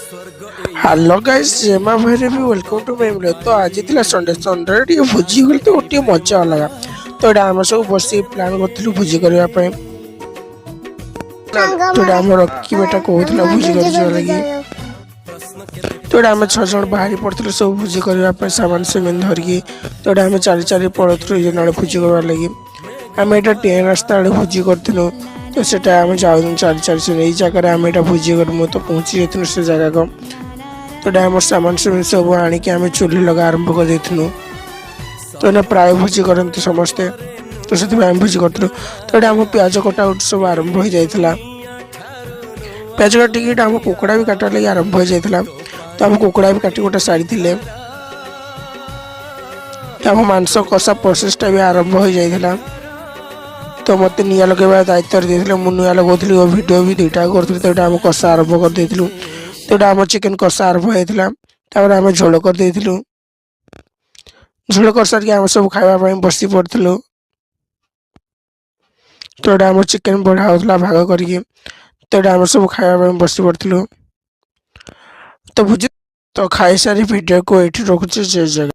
Hello guys जेमा भाई भी वेलकम टू माय ब्लॉग। तो आज थी संडे संडे टी भोजी गली तो गोटे मजा अलग। तो ये आम सब बस प्लां करूँ भोजी करने तो आम रकी बेटा कहला भोजी कर लगी। तो आम छज बाहरी पड़े सब भोजी करने सामान सामान धरिकी। तो आम चारि चारि पड़ू जे भोजी करवा लगी। आम यहाँ ट्रेन रास्ता भोजी करूँ। तो सेटा आम जाऊँ चारि चारि जगह आम यहाँ भोजी कर तो पहुँची जाइए से जगह को। तो आम सामान सामान सब आणिक आम चूल्ही लगा आरंभ कर देथिनु। तो ना प्राय भोजी करते समस्ते तो से आम भोजी करूँ। तो आम प्याज कटा सब आरंभ हो जाता। प्याज काटिक आम कुकड़ा भी काटा लगे आरंभ हो जाता। तो आम कुकड़ा भी काटी गोटा सारी थे। आम मांस कषा प्रोसेसटा भी आरंभ हो जाता। तो मत निआ लगेगा दायित्व देते मुझे निआ लगाऊली और भिड भी दुईटा करी। तो आम कषा आरंभ कर देलु। तो आम चिकेन कषा आरंभ होता। आम झोल कर देलु। झोल कर सारिक आम सब खावाई बसी पड़ू। तो आम चिकेन बढ़ा होता भाग करके। तो आम सब खावाई बसी पड़ू। तो भोजी तो खाई सारी भिड को ये रखुचे जय जगह।